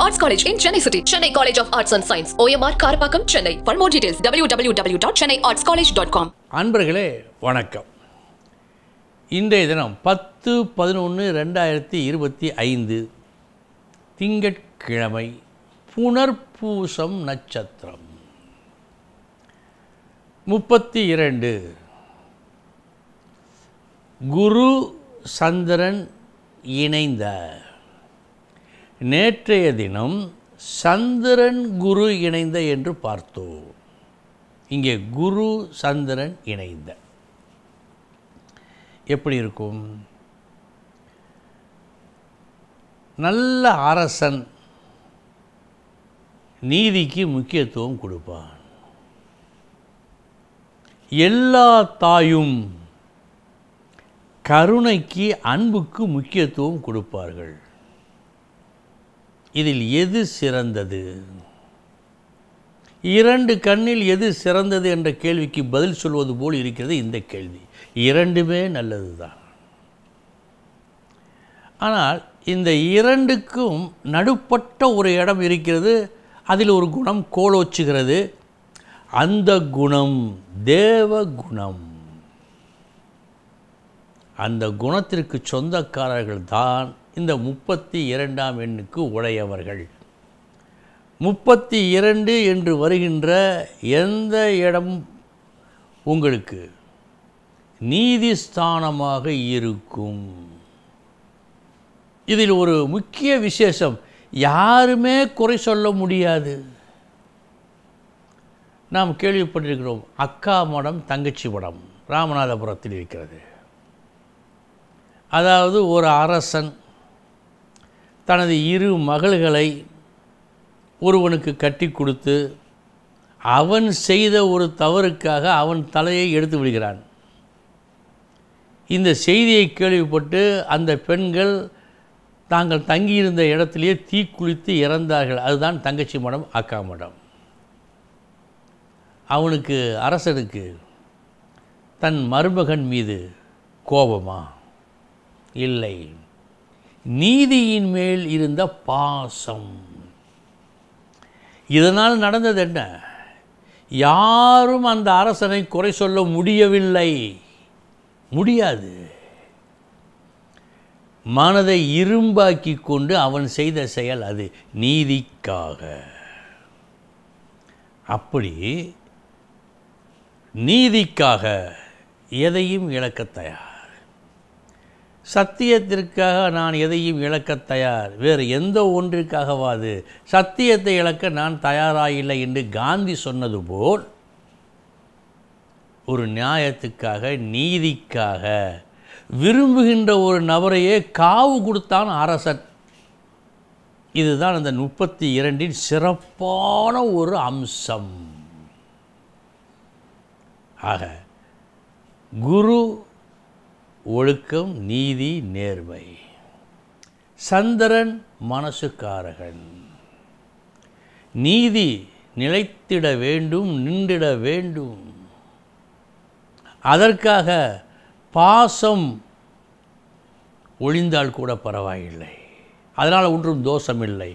Arts College in Chennai City. Chennai College of Arts and Science. OMR Karapakam, Chennai. For more details, www.chennaiartscollege.com. அன்பர்களே வணக்கம். இன்றைய தினம் 10/11/2025 திங்கட்கிழமை புனர்பூசம் நட்சத்திரம் 32 குரு சந்திரன் இணைந்த நேற்றைய தினம் சந்திரன் குரு இணைந்த என்று பார்த்தோம். இங்கே குரு சந்திரன் இணைந்த எப்படி இருக்கும்? நல்ல அரசன் நீதிக்கு முக்கியத்துவம் கொடுப்பான். எல்லா தாயும் கருணைக்கு அன்புக்கு முக்கியத்துவம் கொடுப்பார்கள். இதில் எது சிறந்தது? இரண்டு கண்ணில் எது சிறந்தது என்ற கேள்விக்கு பதில் சொல்வது போல் இருக்கிறது இந்த கேள்வி. இரண்டுமே நல்லது தான். ஆனால் இந்த இரண்டுக்கும் நடுப்பட்ட ஒரு இடம் இருக்கிறது. அதில் ஒரு குணம் கோலோச்சுகிறது. அந்த குணம் தேவ குணம். அந்த குணத்திற்கு சொந்தக்காரர்கள் தான் இந்த 32ஆம் எண்ணுக்கு உடையவர்கள். 32 என்று வருகின்ற எந்த இடம் உங்களுக்கு நீதி ஸ்தானமாக இருக்கும். இதில் ஒரு முக்கிய விசேஷம், யாருமே குறை சொல்ல முடியாது. நாம் கேள்விப்பட்டிருக்கிறோம், அக்கா மடம் தங்கச்சி மடம் ராமநாதபுரத்தில் இருக்கிறது. அதாவது ஒரு அரசன் தனது இரு மகள்களை ஒருவனுக்கு கட்டி கொடுத்து அவன் செய்த ஒரு தவறுக்காக அவன் தலையை எடுத்து விடுகிறான். இந்த செய்தியை கேள்விப்பட்டு அந்த பெண்கள் தாங்கள் தங்கியிருந்த இடத்திலேயே தீக்குளித்து இறந்தார்கள். அதுதான் தங்கச்சி மடம் அக்கா மடம். அவனுக்கு அரசனுக்கு தன் மருமகன் மீது கோபமா? இல்லை, நீதியின் மேல் இருந்த பாசம். இதனால் நடந்தது என்ன? யாரும் அந்த அரசனை குறை சொல்ல முடியவில்லை. முடியாது. மனதை இரும்பாக்கி கொண்டு அவன் செய்த செயல் அது நீதிக்காக. அப்படி நீதிக்காக எதையும் இழக்க தயார். சத்தியத்திற்காக நான் எதையும் இழக்க தயார். வேறு எந்த ஒன்றிற்காகவாது சத்தியத்தை இழக்க நான் தயாராகில்லை என்று காந்தி சொன்னது போல், ஒரு நியாயத்துக்காக நீதிக்காக விரும்புகின்ற ஒரு நபரையே காவு கொடுத்தான் அரசன். இதுதான் அந்த 32இன் சிறப்பான ஒரு அம்சம். ஆக குரு ஒழுக்கம், நீதி, நேர்மை. சந்திரன் மனசுக்காரகன். நீதி நிலைத்திட வேண்டும், நின்றிட வேண்டும். அதற்காக பாசம் ஒளிந்தால் கூட பரவாயில்லை. அதனால் ஒன்றும் தோஷமில்லை.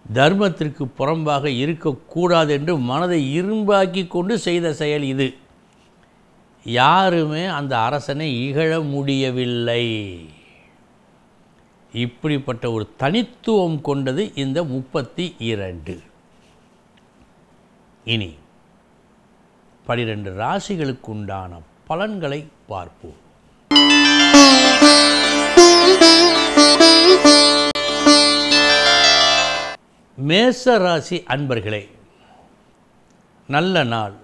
தர்மத்திற்கு புறம்பாக இருக்கக்கூடாது என்று மனதை இரும்பாக்கி கொண்டு செய்த செயல் இது. யாருமே அந்த அரசனை இகழ முடியவில்லை. இப்படிப்பட்ட ஒரு தனித்துவம் கொண்டது இந்த 32. இனி 12 ராசிகளுக்கு உண்டான பலன்களை பார்ப்போம். மேச ராசி அன்பர்களே, நல்ல நாள்.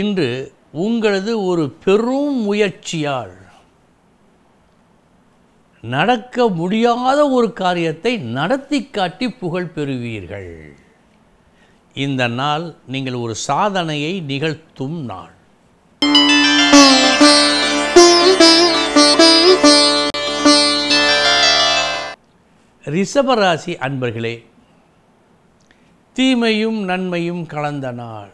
இன்று உங்களது ஒரு பெரும் முயற்சியால் நடக்க முடியாத ஒரு காரியத்தை நடத்தி காட்டி புகழ் பெறுவீர்கள். இந்த நாள் நீங்கள் ஒரு சாதனையை நிகழ்த்தும் நாள். ரிஷபராசி அன்பர்களே, தீமையும் நன்மையும் கலந்த நாள்.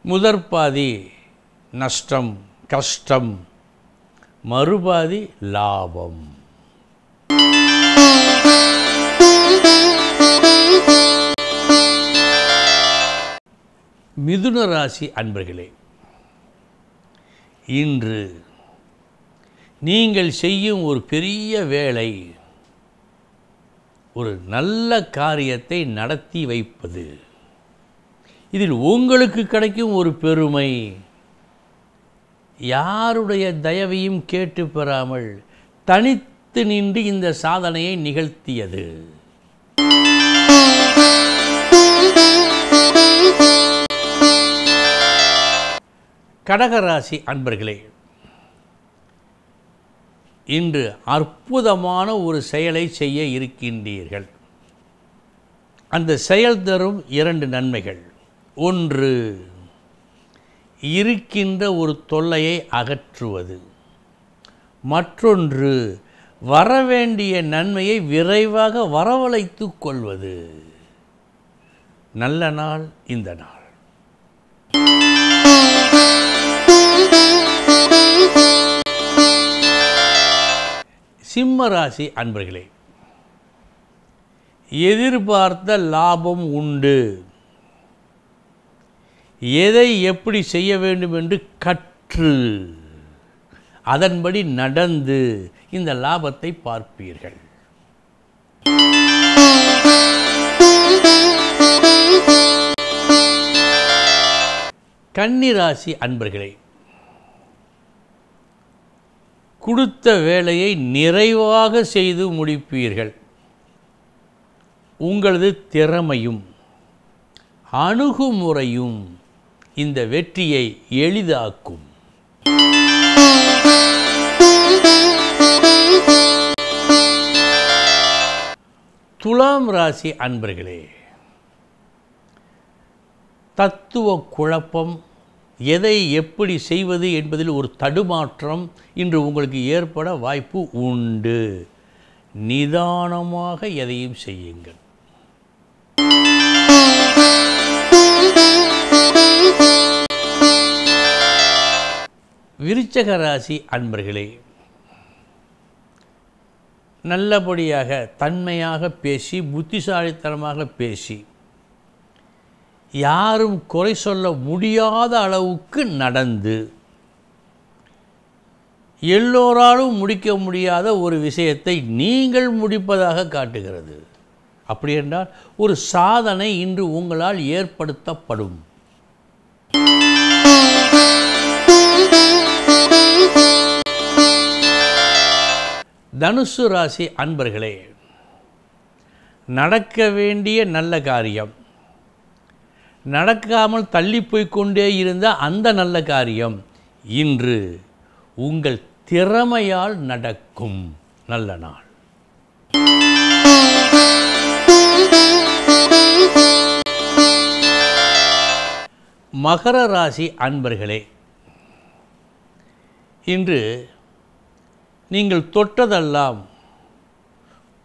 முதற்பாதி நஷ்டம், கஷ்டம், மறுபாதி லாபம். மிதுன ராசி அன்பர்களே, இன்று நீங்கள் செய்யும் ஒரு பெரிய வேலை, ஒரு நல்ல காரியத்தை நடத்தி வைப்பது, இதில் உங்களுக்கு கிடைக்கும் ஒரு பெருமை, யாருடைய தயவையும் கேட்டு பெறாமல் தனித்து நின்று இந்த சாதனையை நிகழ்த்தியது. கடகராசி அன்பர்களே, இன்று அற்புதமான ஒரு செயலை செய்ய இருக்கின்றீர்கள். அந்த செயல் தரும் 2 நன்மைகள். ஒன்று, இருக்கின்ற ஒரு தொல்லையை அகற்றுவது. மற்றொன்று, வரவேண்டிய நன்மையை விரைவாக வரவழைத்து கொள்வது. நல்ல நாள் இந்த நாள். சிம்ம ராசி அன்பர்களே, எதிர்பார்த்த லாபம் உண்டு. எதை எப்படி செய்ய வேண்டும் என்று கற்று அதன்படி நடந்து இந்த லாபத்தை பார்ப்பீர்கள். கன்னி ராசி அன்பர்களே, கொடுத்த வேலையை நிறைவாக செய்து முடிப்பீர்கள். உங்களது திறமையும் அணுகுமுறையும் இந்த வெற்றியை எளிதாக்கும். துலாம் ராசி அன்பர்களே, தத்துவ குழப்பம், எதை எப்படி செய்வது என்பதில் ஒரு தடுமாற்றம் இன்று உங்களுக்கு ஏற்பட வாய்ப்பு உண்டு. நிதானமாக எதையும் செய்யுங்கள். விருச்சக ராசி அன்பர்களே, நல்லபடியாக தன்மையாக பேசி, புத்திசாலித்தனமாக பேசி, யாரும் குறை சொல்ல முடியாத அளவுக்கு நடந்து, எல்லோராலும் முடிக்க முடியாத ஒரு விஷயத்தை நீங்கள் முடிப்பதாக காட்டுகிறது. அப்படி என்றால் ஒரு சாதனை இன்று உங்களால் ஏற்படுத்தப்படும். தனுசு ராசி அன்பர்களே, நடக்க வேண்டிய நல்ல காரியம் நடக்காமல் தள்ளி போய்கொண்டே இருந்த அந்த நல்ல காரியம் இன்று உங்கள் திறமையால் நடக்கும். நல்ல நாள். மகர ராசி அன்பர்களே, இன்று நீங்கள் தொட்டதெல்லாம்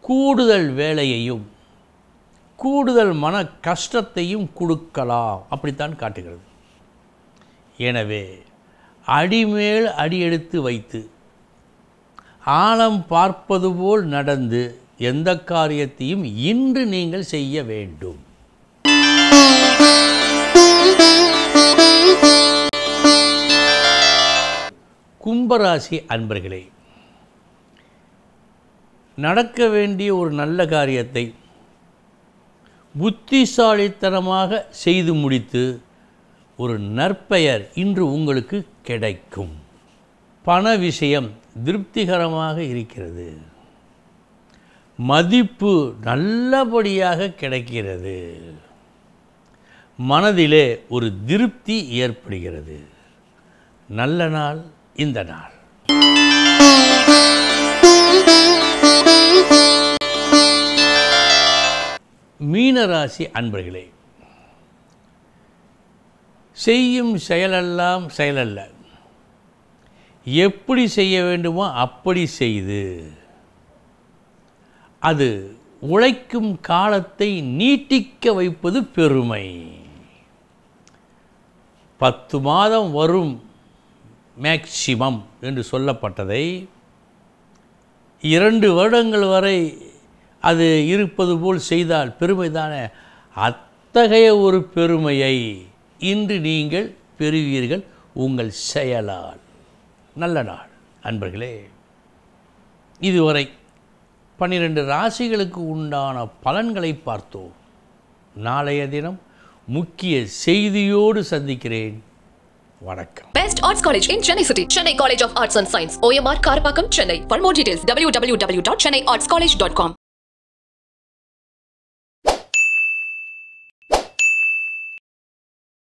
கூடுதல் வேலையையும் கூடுதல் மன கஷ்டத்தையும் கொடுக்கலாம், அப்படித்தான் காட்டுகிறது. எனவே அடிமேல் அடியெடுத்து வைத்து ஆழம் பார்ப்பது போல் நடந்து எந்த காரியத்தையும் இன்று நீங்கள் செய்ய வேண்டும். கும்பராசி அன்பர்களே, நடக்க வேண்டிய ஒரு நல்ல காரியத்தை புத்திசாலித்தனமாக செய்து முடித்து ஒரு நற்பெயர் இன்று உங்களுக்கு கிடைக்கும். பண விஷயம் திருப்திகரமாக இருக்கிறது. மதிப்பு நல்லபடியாக கிடைக்கிறது. மனதிலே ஒரு திருப்தி ஏற்படுகிறது. நல்ல நாள் இந்த நாள். மீனராசி அன்பர்களே, செய்யும் செயலெல்லாம் செயலல்ல, எப்படி செய்ய வேண்டுமோ அப்படி செய்து அது உழைக்கும் காலத்தை நீட்டிக்க வைப்பது பெருமை. 10 மாதம் வரும் மேக்சிமம் என்று சொல்லப்பட்டதை 2 வருடங்கள் வரை அது இருப்பது போல் செய்தால் பெருமை தானே. அத்தகைய ஒரு பெருமையை இன்று நீங்கள் பெறுவீர்கள் உங்கள் செயலால். நல்ல நாள் அன்பர்களே. இதுவரை 12 ராசிகளுக்கு உண்டான பலன்களை பார்த்தோம். நாளைய தினம் முக்கிய செய்தியோடு சந்திக்கிறேன். வணக்கம். Best Arts College in Chennai City. Chennai College of Arts and Science. OMR Karapakam, Chennai. For more details, www.chennaiartscollege.com.